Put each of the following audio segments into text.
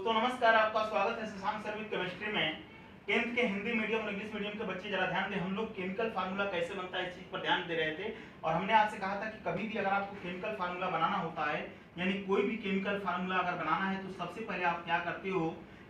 दोस्तों नमस्कार, आपका स्वागत है शशांक सर विद केमिस्ट्री में। 10th के हिंदी मीडियम और इंग्लिश मीडियम के बच्चे जरा ध्यान दें। हम लोग केमिकल फार्मूला कैसे बनता है इस चीज पर ध्यान दे रहे थे और हमने आपसे कहा था कि कभी भी अगर आपको केमिकल फार्मूला बनाना होता है, यानी कोई भी केमिकल फार्मूला अगर बनाना है तो सबसे पहले आप क्या करते हो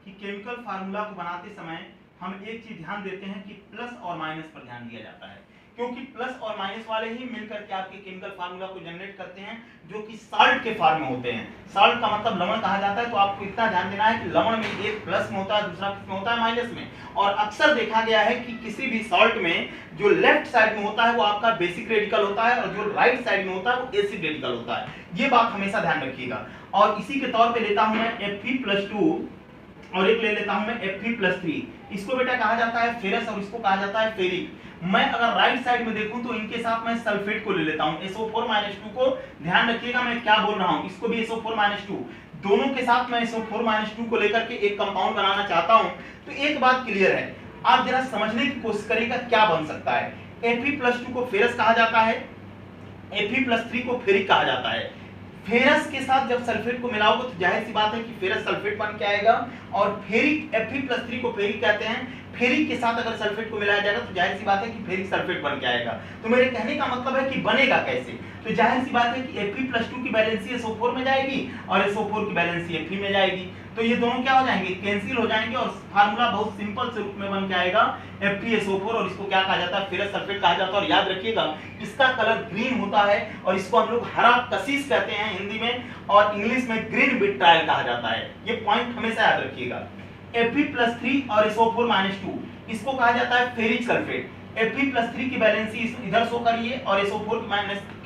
कि केमिकल फार्मूला को बनाते समय हम एक चीज ध्यान देते हैं कि प्लस और माइनस पर ध्यान दिया जाता है, क्योंकि प्लस और माइनस वाले ही मिलकर के आपके केमिकल फार्मूला को जनरेट करते हैं जो कि साल्ट के फॉर्म में होते हैं। साल्ट का मतलब लवण कहा जाता है, तो आपको इतना ध्यान देना है कि लवण में एक प्लस में होता है, दूसरा किस में होता है, माइनस में। और अक्सर देखा गया है कि किसी भी साल्ट में जो लेफ्ट साइड में होता है वो आपका बेसिक रेडिकल होता है और जो राइट साइड में होता है वो एसिड रेडिकल होता है। ये बात हमेशा ध्यान रखिएगा। और इसी के तौर पे लेता हूं मैं Fe+2 और एक ले लेता हूं मैं Fe+3। इसको बेटा कहा जाता है फेरस और इसको कहा जाता है फेरिक। मैं अगर राइट साइड में देखूं तो इनके साथ मैं सल्फेट को ले लेता हूं, SO4-2 को। ध्यान रखिएगा मैं क्या बोल रहा हूं, इसको भी SO4-2, दोनों के साथ मैं SO4-2 को लेकर के एक कंपाउंड बनाना चाहता हूं। तो एक बात क्लियर है, आप जरा समझने की कोशिश करिएगा क्या बन सकता है। Fe+2 को फेरस कहा जाता है, Fe+3 को फेरिक कहा जाता है। फेरस के साथ जब सल्फेट को मिलाओगे तो जाहिर सी बात है कि फेरस सल्फेट बन के आएगा और फेरिक Fe+3 को फेरिक कहते हैं। फेरिक के साथ अगर सल्फेट को मिलाया जाएगा तो जाहिर सी बात है कि फेरिक सल्फेट बन के आएगा। तो मेरे कहने का मतलब है कि बनेगा कैसे, तो जाहिर सी बात है कि Fe+2 की वैलेंसी SO4 में जाएगी और SO4 की वैलेंसी Fe में जाएगी, तो ये दोनों क्या हो जाएंगे, कैंसिल हो जाएंगे और फार्मूला बहुत सिंपल से रूप में बन के आएगा FeSO4। और इसको क्या कहा जाता है, फेरस सल्फेट कहा जाता है। और याद रखिएगा इसका कलर ग्रीन होता है और इसको हम लोग हरा कशिश कहते हैं हिंदी में, और इंग्लिश में ग्रीन विट्रायल कहा जाता है। ये पॉइंट हमेशा याद रखिएगा। Fe+3 और SO4-2 इसको कहा जाता है फेरिक सल्फेट। Fe+3 की वैलेंसी इधर शो करिए और SO4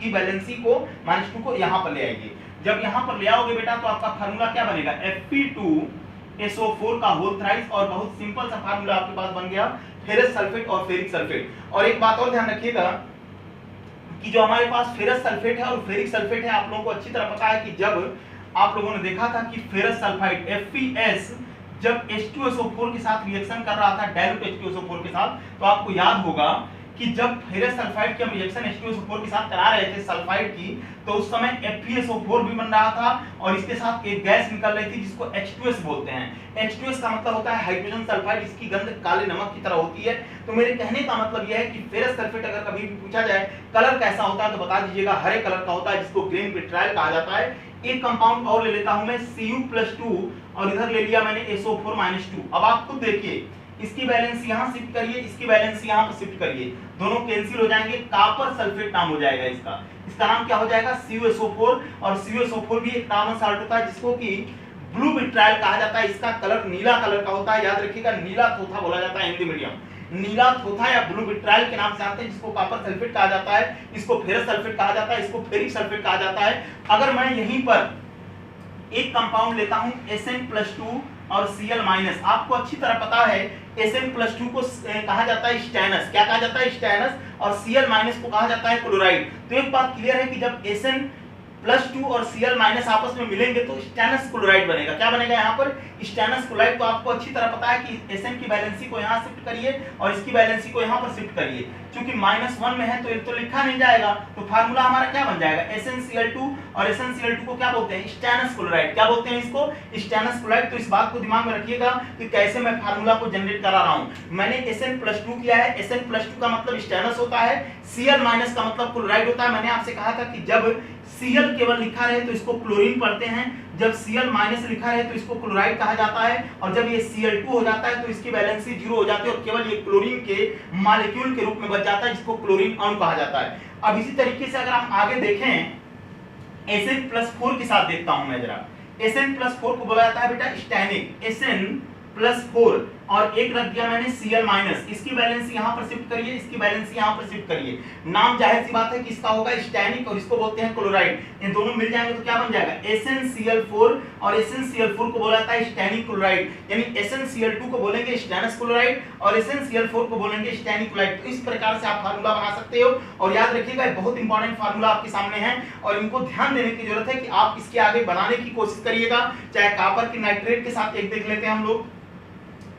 की वैलेंसी को -2 को यहां पर ले आइए। जब यहां पर ले आओगे बेटा तो आपका फार्मूला क्या बनेगा, Fe2SO4 का होल थ्राइस। और बहुत सिंपल सा फार्मूला आपके पास बन गया फेरस सल्फेट और फेरिक सल्फेट। और एक बात और ध्यान रखिएगा कि जो हमारे पास फेरस सल्फेट है और फेरिक सल्फेट है, आप लोगों को अच्छी तरह पता है कि जब आप लोगों ने देखा था कि फेरस सल्फाइड FeS जब H2SO4 के साथ रिएक्शन कर रहा था डाइल्यूट H2SO4 के साथ, तो आपको याद होगा कि जब फेरस सल्फाइड की हम रिएक्शन H2SO4 के साथ करा रहे थे सल्फाइड की, तो उस समय FeSO4 भी बन रहा था और इसके साथ एक गैस निकल रही थी जिसको H2S बोलते हैं। H2S का मतलब होता है हाइड्रोजन सल्फाइड, इसकी गंध काले नमक की तरह होती है। तो मेरे कहने का मतलब यह है कि फेरस सल्फेट अगर कभी भी पूछा जाए कलर कैसा होता है तो बता दीजिएगा हरे कलर का होता है, जिसको ग्रीन विट्रायल कहा जाता है। एक कंपाउंड और ले लेता हूं मैं Cu+2 और इधर ले लिया मैंने SO4-2। अब आप खुद देखिए, इसकी वैलेंसी यहां शिफ्ट करिए, इसकी वैलेंसी यहां पर शिफ्ट करिए, दोनों कैंसिल हो जाएंगे। कॉपर सल्फेट नाम हो जाएगा इसका। इसका नाम क्या हो जाएगा, CuSO4। और CuSO4 भी एक कॉमन साल्ट होता है जिसको कि ब्लू विट्रायल कहा जाता है। इसका कलर नीला कलर का होता है, याद रखिएगा नीला थोथा बोला जाता है हिंदी मीडियम। नीला थोथा या ब्लू विट्रायल के नाम से आते हैं, जिसको कॉपर सल्फेट कहा जाता है, इसको फेरस सल्फेट कहा जाता है, इसको फेरिक सल्फेट कहा जाता है। अगर मैं यहीं पर एक कंपाउंड लेता हूं Sn+2 और Cl-, आपको अच्छी तरह पता है Sn+2 को कहा जाता है स्टैनस। क्या कहा जाता है, स्टैनस। और Cl- को कहा जाता है क्लोराइड। तो एक बात क्लियर है कि जब Sn+2 और Cl- आपस में मिलेंगे तो स्टैनस क्लोराइड बनेगा। क्या बनेगा यहाँ पर, स्टैनस क्लोराइड। तो आपको अच्छी तरह पता है कि Sn की वैलेंसी को यहाँ शिफ्ट करिए और इसकी वैलेंसी को यहाँ पर शिफ्ट करिए। क्योंकि -1 में है तो लिखा नहीं जाएगा, तो फार्मूला हमारा क्या बन जाएगा, SnCl2। और SnCl2 को क्या बोलते हैं, स्टैनस क्लोराइड। क्या बोलते हैं इसको, स्टैनस क्लोराइड। तो इस बात को दिमाग में रखिएगा कि कैसे मैं फार्मूला को जनरेट करा रहा हूं। मैंने Sn+2 किया है, Sn+2 का मतलब स्टैनस होता है, Cl- का मतलब क्लोराइड होता है। मैंने आपसे कहा था कि जब Cl केवल लिखा रहे तो इसको क्लोरीन पढ़ते हैं, जब Cl- लिखा रहे तो इसको क्लोराइड कहा जाता है, और जब ये Cl2 हो जाता है तो इसकी वैलेंसी 0 हो जाती है और केवल ये क्लोरीन के मॉलिक्यूल के रूप में बच जाता है, जिसको क्लोरीन अणु कहा जाता है। अब इसी तरीके से अगर हम आगे देखें Sn+4 के साथ देखता हूं मैं जरा। Sn+4 को बोला जाता है बेटा स्टैनिक, Sn+4 और एक रख दिया मैंने Cl-, इसकी वैलेंसी यहां पर शिफ्ट करिए, इसकी वैलेंसी यहां पर शिफ्ट करिए। नाम जाहिर सी बात है कि इसका होगा स्टैनिक और इसको बोलते हैं क्लोराइड। ये दोनों मिल जाएंगे तो क्या बन जाएगा, SnCl4। और SnCl4 को बोला जाता है स्टैनिक क्लोराइड, यानी SnCl2 को बोलेंगे स्टैनस क्लोराइड और SnCl4 को बोलेंगे स्टैनिक क्लोराइड। तो इस प्रकार से आप फार्मूला बना सकते हो। और याद रखिएगा बहुत इंपॉर्टेंट फार्मूला आपके सामने है और इनको ध्यान देने की जरूरत है कि आप इसके आगे बनाने की कोशिश करिएगा। चाहे कॉपर की नाइट्रेट के साथ एक देख लेते हैं हम लोग,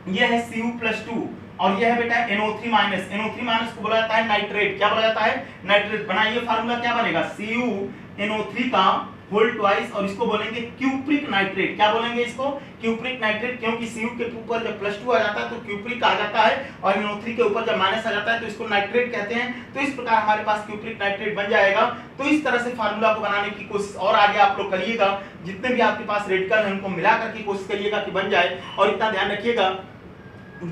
ये है Cu+2 और ये है बेटा NO3-। NO3- को बोला जाता है नाइट्रेट। क्या बोला जाता है, नाइट्रेट। बनाइए फार्मूला क्या बनेगा, CuNO3 का होल ट्वाइस, और इसको बोलेंगे क्यूप्रिक नाइट्रेट। क्या बोलेंगे इसको? क्यूप्रिक नाइट्रेट, क्योंकि Cu के ऊपर जब +2 आ जाता है तो क्यूप्रिक आ जाता है, और NO3 के ऊपर जब माइनस आ जाता है तो इसको नाइट्रेट कहते हैं। तो इस प्रकार हमारे पास क्यूप्रिक नाइट्रेट बन जाएगा। तो इस तरह से फार्मूला को बनाने की कोशिश और आगे आप लोग करिएगा, जितने भी आपके पास रेडिकल हैं उनको मिलाकर की कोशिश करिएगा कि बन जाए। और इतना ध्यान रखिएगा,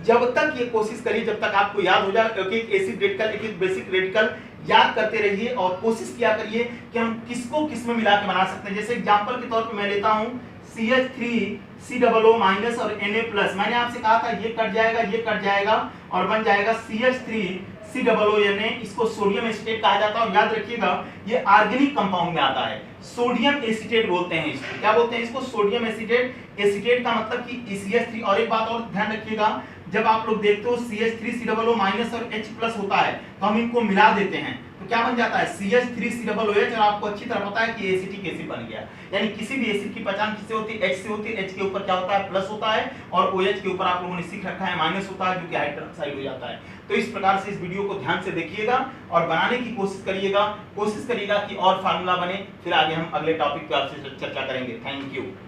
जब तक ये कोशिश करिए जब तक आपको याद हो जाए, क्योंकि एसिड रेडिकल एक बेसिक रेडिकल याद करते रहिए और कोशिश किया करिए कि हम किसको किस में मिला के बना सकते हैं। जैसे एग्जांपल के तौर पे मैं लेता हूं CH3COO- और Na+। मैंने आपसे कहा था ये कट जाएगा और बन जाएगा CH3COO Na। इसको सोडियम एसीटेट कहा जाता है। और याद रखिएगा ये ऑर्गेनिक कंपाउंड में आता है, सोडियम एसीटेट बोलते हैं इसको। क्या बोलते हैं इसको? Sodium acetate. एसीटेट का मतलब कि CH3। और एक बात और ध्यान रखिएगा, जब आप लोग देखते हो CH3COO- और H+ होता है तो हम इनको मिला देते हैं तो क्या बन जाता है? CH3COOH। और आपको अच्छी तरह पता है कि एसिटिक एसिड बन गया। यानी किसी भी एसिड की पहचान किससे होती है? H से होती है। H के ऊपर क्या होता है? प्लस होता है, और OH के ऊपर आप लोगों ने सीख रखा है माइनस होता है, जो कि हाइड्रोक्साइड हो जाता है। तो इस प्रकार से इस वीडियो को ध्यान से देखिएगा और बनाने की कोशिश करिएगा कि और फार्मूला बने। फिर आगे हम अगले टॉपिक पे आपसे चर्चा करेंगे। Thank you.